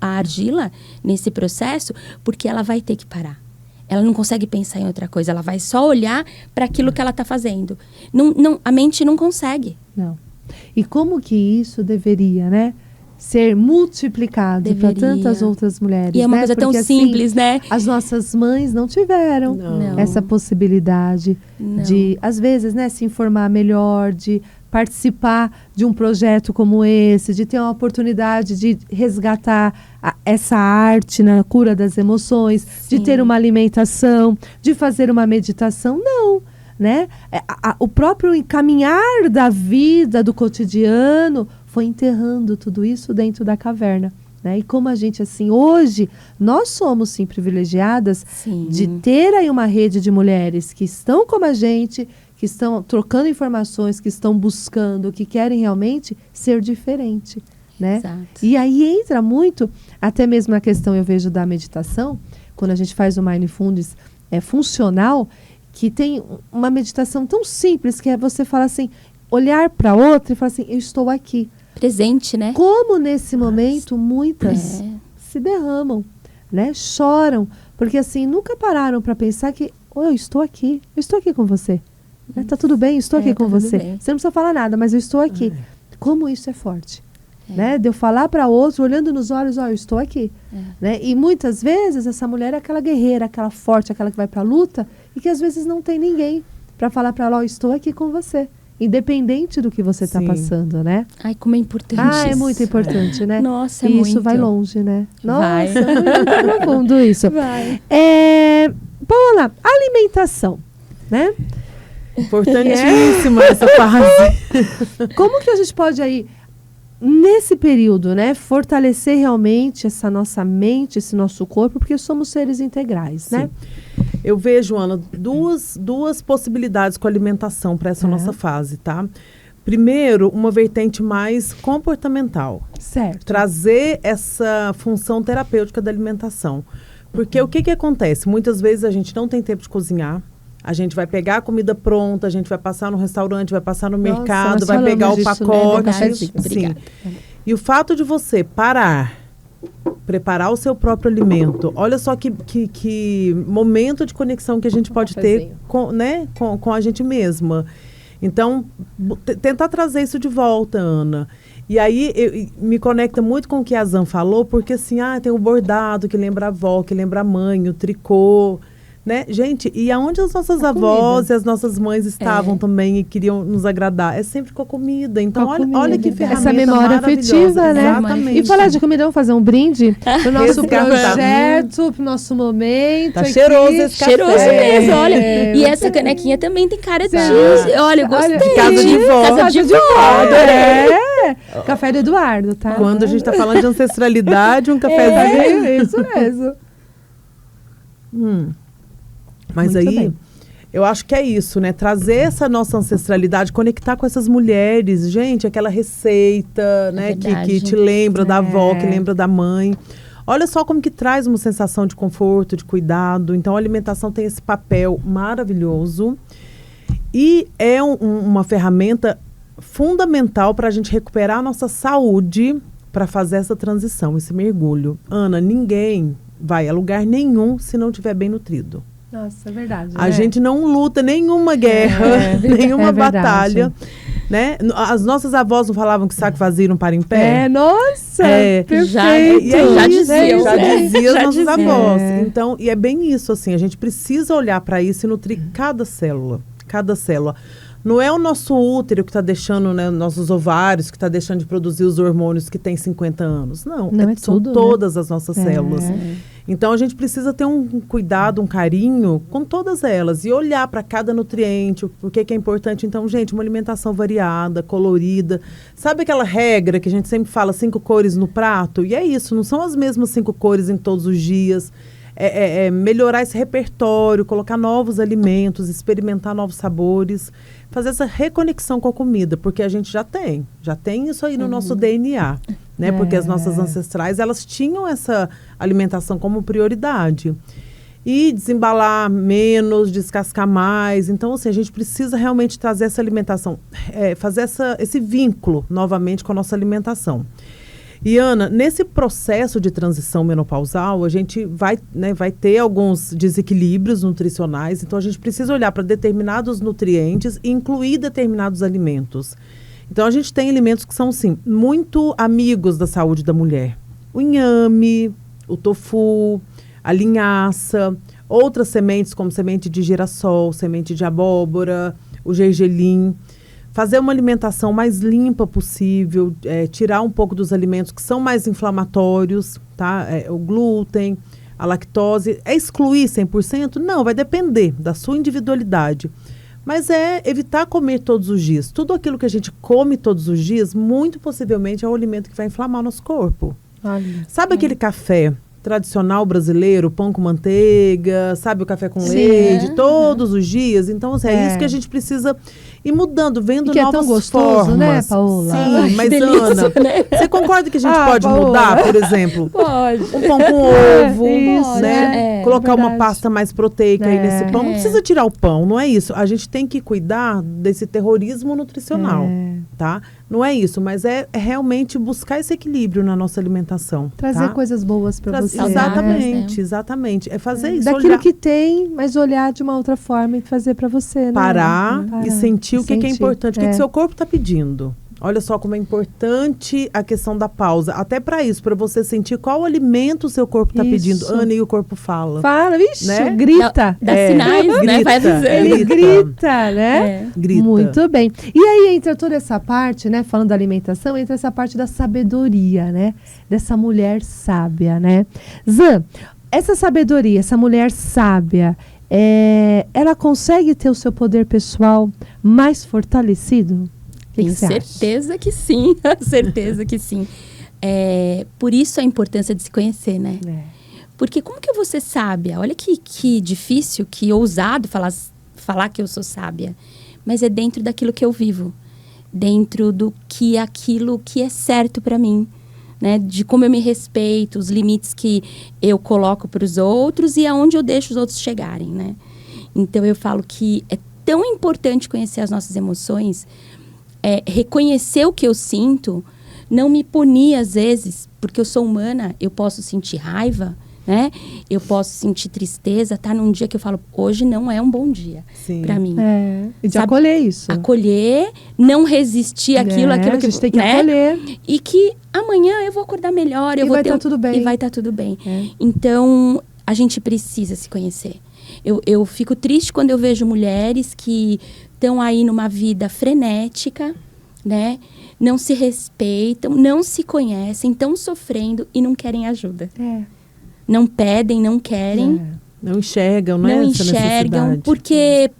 a argila nesse processo, porque ela vai ter que parar. Ela não consegue pensar em outra coisa, ela vai só olhar para aquilo que ela está fazendo. A mente não consegue. Não. E como que isso deveria, né, ser multiplicado para tantas outras mulheres? E é uma né? coisa tão Porque, simples, né? As nossas mães não tiveram Não. essa possibilidade de, às vezes, né, se informar melhor, de participar de um projeto como esse, de ter uma oportunidade de resgatar essa arte na cura das emoções, de ter uma alimentação, de fazer uma meditação. Não, né? O próprio encaminhar da vida, do cotidiano, foi enterrando tudo isso dentro da caverna. Né? E como a gente, assim, hoje, nós somos, sim, privilegiadas de ter aí uma rede de mulheres que estão como a gente, que estão trocando informações, que estão buscando, que querem realmente ser diferente, né? Exato. E aí entra muito, até mesmo na questão, eu vejo, da meditação, quando a gente faz o Mindfulness funcional, que tem uma meditação tão simples, que é você falar assim, olhar para outra e falar assim, eu estou aqui. Presente, né? Como nesse momento muitas se derramam, né? Choram, porque assim, nunca pararam para pensar que, eu estou aqui com você. Tá tudo bem, eu estou aqui com você. Bem. Você não precisa falar nada, mas eu estou aqui. Como isso é forte. Né? De eu falar para outro, olhando nos olhos, eu estou aqui. Né? E muitas vezes essa mulher é aquela guerreira, aquela forte, aquela que vai para a luta e que às vezes não tem ninguém para falar para ela, eu estou aqui com você. Independente do que você está passando, né? Ai, como é importante é muito importante, né? Nossa, e muito. isso vai longe, né? Vai. Nossa, é muito profundo isso. Vai. Paola, alimentação, né? Importantíssima essa fase. Como que a gente pode aí, nesse período, né, fortalecer realmente essa nossa mente, esse nosso corpo, porque somos seres integrais, né? Eu vejo, Ana, duas possibilidades com a alimentação para essa nossa fase, tá? Primeiro, uma vertente mais comportamental. Certo. Trazer essa função terapêutica da alimentação. Porque o que acontece? Muitas vezes a gente não tem tempo de cozinhar. A gente vai pegar a comida pronta, a gente vai passar no restaurante, vai passar no mercado, vai pegar o pacote. Sim. E o fato de você preparar o seu próprio alimento, olha só que momento de conexão que a gente pode ter com a gente mesma. Então, tentar trazer isso de volta, Ana. E aí, me conecta muito com o que a Zan falou, porque assim, tem o bordado que lembra a avó, que lembra a mãe, o tricô, Né? Gente, e aonde as nossas avós e as nossas mães estavam também e queriam nos agradar? É sempre com a comida. Então, olha que ferramenta essa memória afetiva, né? Exatamente. E falar de comida, vamos fazer um brinde pro nosso projeto, pro nosso momento. Tá aqui. cheiroso esse café. Cheiroso mesmo, olha. E essa canequinha também tem cara de... Olha, eu gostei. De casa de vó. Casa de vó. Café do Eduardo, tá? Quando a gente tá falando de ancestralidade, um cafezinho. Isso mesmo. Mas Muito aí, bem. eu acho que é isso, né? Trazer essa nossa ancestralidade, conectar com essas mulheres. Gente, aquela receita, né? Que te lembra da avó, que lembra da mãe. Olha só como que traz uma sensação de conforto, de cuidado. Então, a alimentação tem esse papel maravilhoso. E é uma ferramenta fundamental para a gente recuperar a nossa saúde para fazer essa transição, esse mergulho. Ana, ninguém vai a lugar nenhum se não estiver bem nutrido. Nossa, é verdade. A gente não luta nenhuma guerra, nenhuma batalha. Né? As nossas avós não falavam que saco vazio não para em pé? Nossa! Perfeito! Já diziam as nossas avós. Então, e é bem isso, assim, a gente precisa olhar para isso e nutrir cada célula. Cada célula. Não é o nosso útero que está deixando, né, nossos ovários, que está deixando de produzir os hormônios que tem 50 anos. Não, são tudo, todas as nossas células. Então, a gente precisa ter um cuidado, um carinho com todas elas e olhar para cada nutriente, o que é importante. Então, gente, uma alimentação variada, colorida. Sabe aquela regra que a gente sempre fala, 5 cores no prato? E é isso, não são as mesmas 5 cores em todos os dias. Melhorar esse repertório, colocar novos alimentos, experimentar novos sabores, fazer essa reconexão com a comida, porque a gente já tem isso aí no nosso DNA, né? Porque as nossas ancestrais, elas tinham essa alimentação como prioridade. E desembalar menos, descascar mais. Então, assim, a gente precisa realmente trazer essa alimentação, fazer esse vínculo novamente com a nossa alimentação. E, Ana, nesse processo de transição menopausal, a gente vai ter alguns desequilíbrios nutricionais, então a gente precisa olhar para determinados nutrientes e incluir determinados alimentos. Então, a gente tem alimentos que são, sim, muito amigos da saúde da mulher. O inhame, o tofu, a linhaça, outras sementes como semente de girassol, semente de abóbora, o gergelim. Fazer uma alimentação mais limpa possível, tirar um pouco dos alimentos que são mais inflamatórios, tá? O glúten, a lactose. É excluir 100%? Não, vai depender da sua individualidade. Mas é evitar comer todos os dias. Tudo aquilo que a gente come todos os dias, muito possivelmente é o alimento que vai inflamar o nosso corpo. Sabe aquele café tradicional brasileiro, pão com manteiga, sabe, o café com leite, todos os dias? Então, assim, é isso que a gente precisa ir mudando, vendo novas é tão gostoso, formas. Né, Paola? Sim, mas delícia, Ana, né? você concorda que a gente pode Paola. mudar, por exemplo? Pode. Um pão com ovo, isso, né? Colocar uma verdade. pasta mais proteica aí nesse pão. Não precisa tirar o pão, não é isso. A gente tem que cuidar desse terrorismo nutricional, tá? Não é isso, mas é realmente buscar esse equilíbrio na nossa alimentação. Trazer tá? coisas boas para você. Exatamente. É fazer isso. Daquilo olhar, que tem, mas olhar de uma outra forma e fazer para você, né? parar e sentir o que é importante, o que seu corpo está pedindo. Olha só como é importante a questão da pausa. Até para isso, para você sentir qual alimento o seu corpo está pedindo. Ana, e o corpo fala. Fala, vixe, né? grita. Dá sinais, né? Vai dizendo. Ele grita, né? Grita. Muito bem. E aí entra toda essa parte, né? Falando da alimentação, entra essa parte da sabedoria, né? Dessa mulher sábia, né? Zan, essa sabedoria, essa mulher sábia, ela consegue ter o seu poder pessoal mais fortalecido? Tenho certeza que sim, certeza que sim. Por isso a importância de se conhecer, né? Porque como que você sábia? Olha que difícil, que ousado falar que eu sou sábia. Mas é dentro daquilo que eu vivo. Dentro do que aquilo que é certo para mim. Né? De como eu me respeito, os limites que eu coloco para os outros e aonde eu deixo os outros chegarem, né? Então eu falo que é tão importante conhecer as nossas emoções, reconhecer o que eu sinto, não me punir às vezes, porque eu sou humana, eu posso sentir raiva, né? Eu posso sentir tristeza, tá num dia que eu falo, hoje não é um bom dia para mim. E de acolher isso. Acolher, não resistir àquilo, aquilo que a gente tem que acolher. E que amanhã eu vou acordar melhor, vai estar tudo bem. E vai estar tudo bem. Então, a gente precisa se conhecer. Eu fico triste quando eu vejo mulheres que estão aí numa vida frenética, né? Não se respeitam, não se conhecem, estão sofrendo e não querem ajuda. Não pedem, não querem. Não enxergam, né? Não essa enxergam, necessidade. porque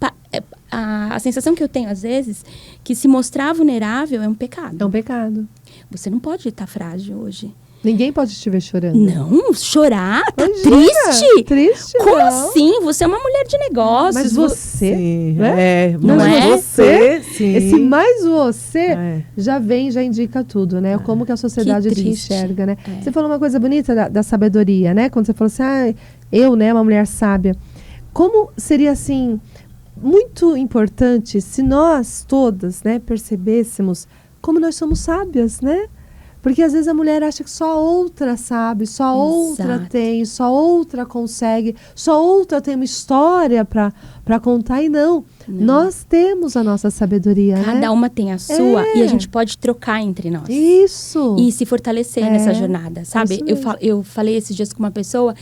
a sensação que eu tenho, às vezes, que se mostrar vulnerável é um pecado. É um pecado. Você não pode estar frágil hoje. Ninguém pode te ver chorando. Não, chorar, tá Imagina, triste. Triste, Como não. assim? Você é uma mulher de negócios. Mas você, Sim, né? não Não é? é? Você, sim. Esse mais você É. já indica tudo, né? Como que a sociedade Que te triste. enxerga, né? É. Você falou uma coisa bonita da sabedoria, né? Quando você falou assim, eu, né, uma mulher sábia. Como seria, assim, muito importante se nós todas, né, percebêssemos como nós somos sábias, né? Porque às vezes a mulher acha que só a outra sabe, só a outra Exato. tem, só a outra consegue, só a outra tem uma história para contar, e não. Nós temos a nossa sabedoria, né? Cada uma tem a sua e a gente pode trocar entre nós. Isso. E se fortalecer nessa jornada, sabe? isso mesmo. Eu falei esses dias com uma pessoa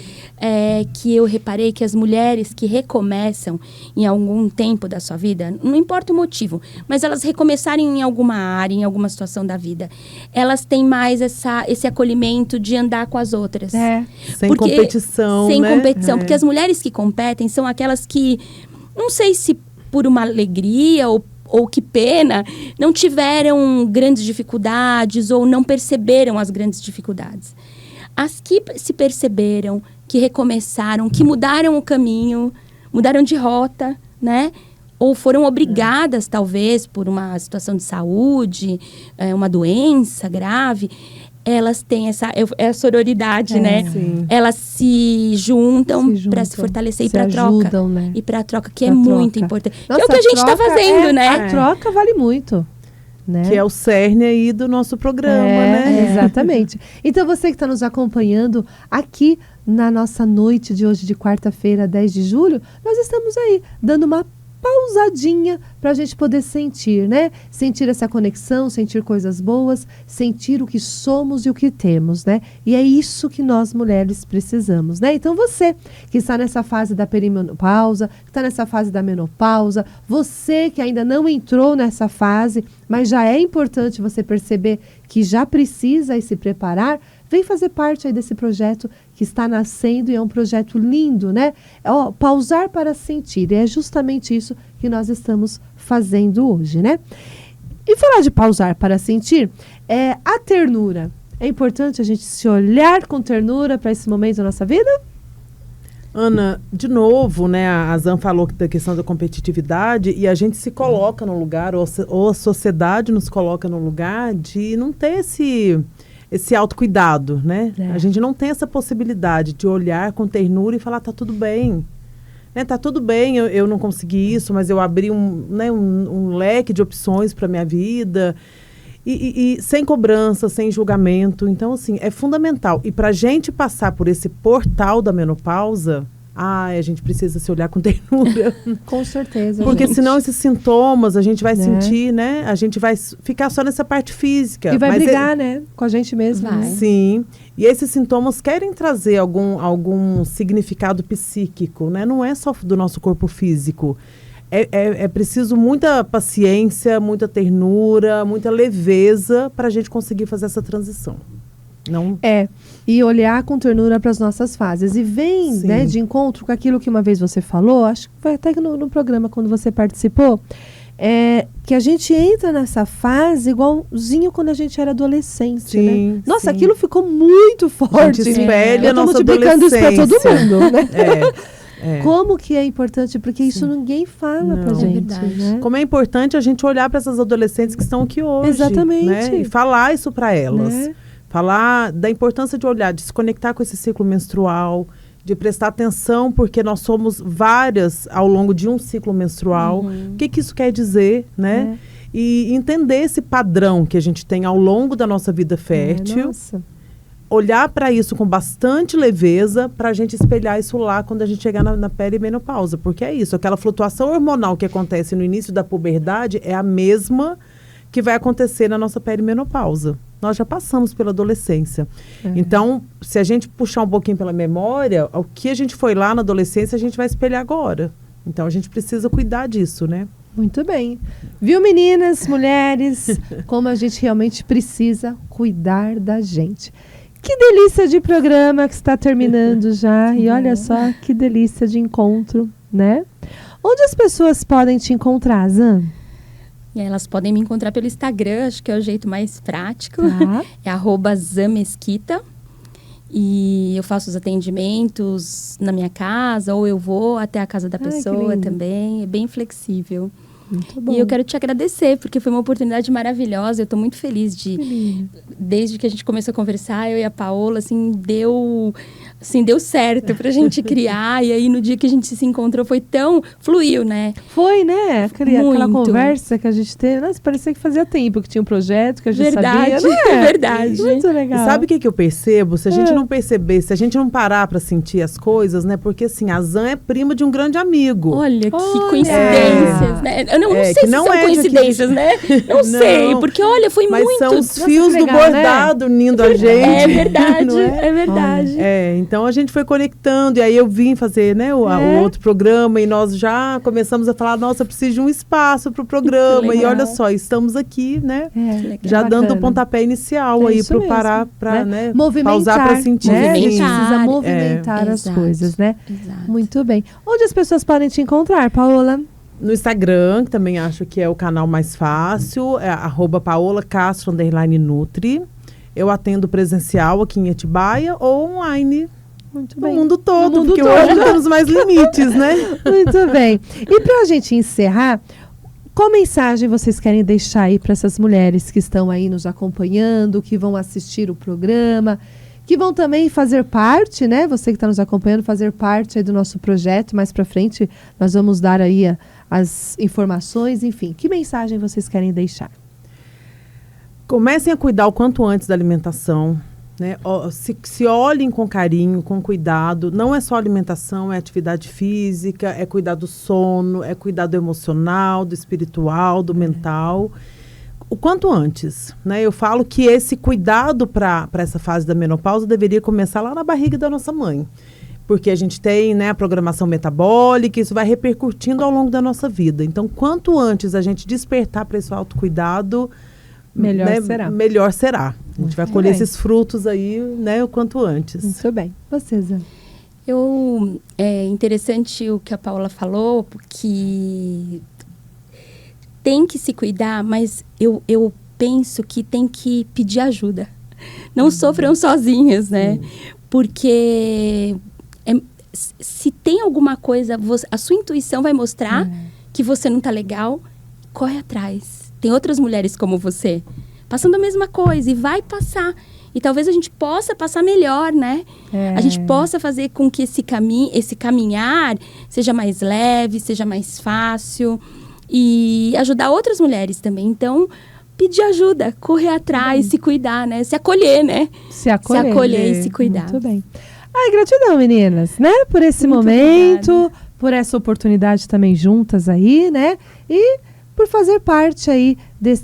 que eu reparei que as mulheres que recomeçam em algum tempo da sua vida, não importa o motivo, mas elas recomeçarem em alguma área, em alguma situação da vida, elas têm mais esse acolhimento de andar com as outras. Sem Porque- competição, Sem né? competição. É. Porque as mulheres que competem são aquelas que, não sei se por uma alegria ou que pena, não tiveram grandes dificuldades ou não perceberam as grandes dificuldades. As que se perceberam, que recomeçaram, que mudaram o caminho, mudaram de rota, né? Ou foram obrigadas, talvez, por uma situação de saúde, uma doença grave, elas têm a sororidade, né? Sim. Elas se juntam Se para se juntam, fortalecer e se para troca. ajudam, né? E para troca, que é Pra muito troca. importante. Que Nossa, é o que a gente está troca fazendo, né? A troca vale muito, né? Que é o cerne aí do nosso programa, É, né? exatamente. Então, você que está nos acompanhando aqui na nossa noite de hoje, de quarta-feira, 10 de julho, nós estamos aí dando uma pausadinha para a gente poder sentir, né? Sentir essa conexão, sentir coisas boas, sentir o que somos e o que temos, né? E é isso que nós mulheres precisamos, né? Então você que está nessa fase da perimenopausa, que está nessa fase da menopausa, você que ainda não entrou nessa fase, mas já é importante você perceber que já precisa e se preparar, vem fazer parte aí desse projeto que está nascendo e é um projeto lindo, né? Pausar para sentir. E é justamente isso que nós estamos fazendo hoje, né? E falar de pausar para sentir, a ternura. É importante a gente se olhar com ternura para esse momento da nossa vida? Ana, de novo, né, a Zan falou da questão da competitividade e a gente se coloca no lugar, ou a sociedade nos coloca no lugar de não ter esse autocuidado, né? É. A gente não tem essa possibilidade de olhar com ternura e falar, tá tudo bem. Né? Tá tudo bem, eu não consegui isso, mas eu abri um leque de opções para minha vida. E sem cobrança, sem julgamento. Então, assim, é fundamental. E para a gente passar por esse portal da menopausa, a gente precisa se olhar com ternura. Com certeza. Porque gente. senão esses sintomas a gente vai Né? sentir, né? A gente vai ficar só nessa parte física. E vai mas brigar, né? Com a gente mesmo. Vai. né? Sim. E esses sintomas querem trazer algum significado psíquico, né? Não é só do nosso corpo físico. É preciso muita paciência, muita ternura, muita leveza para a gente conseguir fazer essa transição. Não... E olhar com ternura para as nossas fases. E vem, Sim. né, de encontro com aquilo que uma vez você falou, acho que foi até no programa quando você participou, que a gente entra nessa fase igualzinho quando a gente era adolescente, Sim, né? Nossa, sim. aquilo ficou muito A forte. gente espelha Eu a tô nossa multiplicando isso para todo adolescência. mundo, né? É. Como que é importante, porque isso ninguém fala pra Não. gente, É verdade. né? Como é importante a gente olhar para essas adolescentes que estão aqui hoje. Exatamente. Né? E falar isso para elas. Né? Falar da importância de olhar, de se conectar com esse ciclo menstrual, de prestar atenção, porque nós somos várias ao longo de um ciclo menstrual. O que isso quer dizer, né? E entender esse padrão que a gente tem ao longo da nossa vida fértil. Nossa. Olhar para isso com bastante leveza para a gente espelhar isso lá quando a gente chegar na perimenopausa. Porque é isso, aquela flutuação hormonal que acontece no início da puberdade é a mesma que vai acontecer na nossa perimenopausa. nós já passamos pela adolescência. Então, se a gente puxar um pouquinho pela memória, o que a gente foi lá na adolescência, a gente vai espelhar agora. Então, a gente precisa cuidar disso, né? Muito bem. Viu, meninas, mulheres, como a gente realmente precisa cuidar da gente. Que delícia de programa que está terminando já. E olha só que delícia de encontro, né? Onde as pessoas podem te encontrar, Zan? E elas podem me encontrar pelo Instagram, acho que é o jeito mais prático. Tá. É @zanmesquita. E eu faço os atendimentos na minha casa, ou eu vou até a casa da pessoa também. É bem flexível. Muito bom. E eu quero te agradecer, porque foi uma oportunidade maravilhosa. Eu estou muito feliz desde que a gente começou a conversar, eu e a Paola, assim, deu certo pra gente criar. E aí, no dia que a gente se encontrou, fluiu, né? Foi, né? Aquela Muito. conversa que a gente teve. Nossa, parecia que fazia tempo que tinha um projeto, que a gente sabia. Verdade, Não é? verdade. Muito E legal. sabe o que eu percebo? Se a gente não perceber, se a gente não parar para sentir as coisas, né? Porque, assim, a Zan é prima de um grande amigo. Olha, que Olha. coincidências, né? Eu não sei que se não são é de coincidências, né? Não sei, porque, olha, foi Mas muito... são os Nossa, fios que do legal, bordado unindo a gente. É verdade, não é? é verdade. Então a gente foi conectando, e aí eu vim fazer, né, o outro programa, e nós já começamos a falar, nossa, eu preciso de um espaço para o programa, e legal. olha só, estamos aqui, né, É, já bacana. dando o pontapé inicial É aí isso para mesmo, parar, para né, movimentar, pausar para sentir. né? A gente Movimentar, precisa movimentar as exato, coisas, né? exato. Muito bem. Onde as pessoas podem te encontrar, Paola? No Instagram, que também acho que é o canal mais fácil, é @paolacastro_nutri. Eu atendo presencial aqui em Atibaia ou online. Muito No mundo todo, porque todo. hoje não temos mais limites, né? Muito bem. E para a gente encerrar, qual mensagem vocês querem deixar aí para essas mulheres que estão aí nos acompanhando, que vão assistir o programa, que vão também fazer parte, né? Você que está nos acompanhando, fazer parte aí do nosso projeto. Mais para frente, nós vamos dar aí as informações, enfim. Que mensagem vocês querem deixar? Comecem a cuidar o quanto antes da alimentação, né? Se olhem com carinho, com cuidado. Não é só alimentação, é atividade física, é cuidar do sono, é cuidar do emocional, do espiritual, do mental. O quanto antes, né? Eu falo que esse cuidado para essa fase da menopausa deveria começar lá na barriga da nossa mãe. Porque a gente tem, né, a programação metabólica, isso vai repercutindo ao longo da nossa vida. Então, quanto antes a gente despertar para esse autocuidado, Melhor né, será. melhor será. A gente vai colher bem. esses frutos aí, né, o quanto antes. Muito bem. Você, Zé? É interessante o que a Paola falou, porque tem que se cuidar, mas eu penso que tem que pedir ajuda. Não sofram sozinhas, né? Porque se tem alguma coisa, a sua intuição vai mostrar que você não tá legal, corre atrás. Tem outras mulheres como você, passando a mesma coisa, e vai passar. E talvez a gente possa passar melhor, né? A gente possa fazer com que esse caminhar seja mais leve, seja mais fácil. E ajudar outras mulheres também. Então, pedir ajuda, correr atrás, se cuidar, né? Se acolher, né? Se acolher. E se cuidar. Muito bem. Ai, gratidão, meninas, né? Por esse Muito momento, obrigada. por essa oportunidade também juntas aí, né? E por fazer parte aí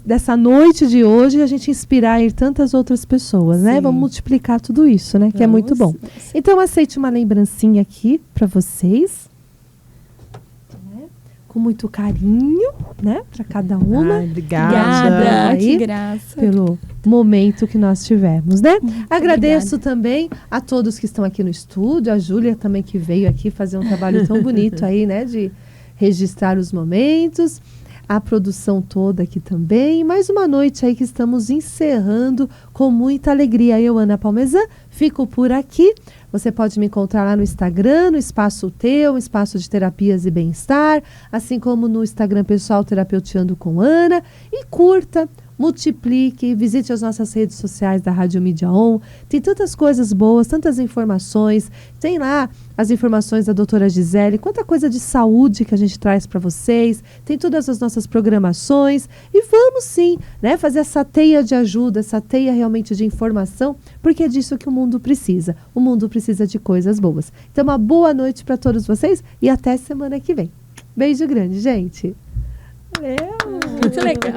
dessa noite de hoje e a gente inspirar aí tantas outras pessoas, né? Sim. Vamos multiplicar tudo isso, né? Que é muito bom. Então, aceite uma lembrancinha aqui para vocês. Né? Com muito carinho, né? Para cada uma. Ai, obrigada. Obrigada, Aí, que graça. pelo momento que nós tivemos, né? Agradeço obrigada. também a todos que estão aqui no estúdio, a Júlia também que veio aqui fazer um trabalho tão bonito aí, né? De registrar os momentos, a produção toda aqui também. Mais uma noite aí que estamos encerrando com muita alegria. Eu, Ana Palmesan, fico por aqui. Você pode me encontrar lá no Instagram, no Espaço Teu, um espaço de terapias e bem-estar, assim como no Instagram pessoal Terapeuteando com Ana. E curta, multiplique, visite as nossas redes sociais da Rádio Mídia On. Tem tantas coisas boas, tantas informações. Tem lá as informações da doutora Gisele, quanta coisa de saúde que a gente traz para vocês. Tem todas as nossas programações. E vamos sim, né, fazer essa teia de ajuda, essa teia realmente de informação, porque é disso que o mundo precisa. O mundo precisa de coisas boas. Então, uma boa noite para todos vocês e até semana que vem. Beijo grande, gente. Valeu! Muito legal.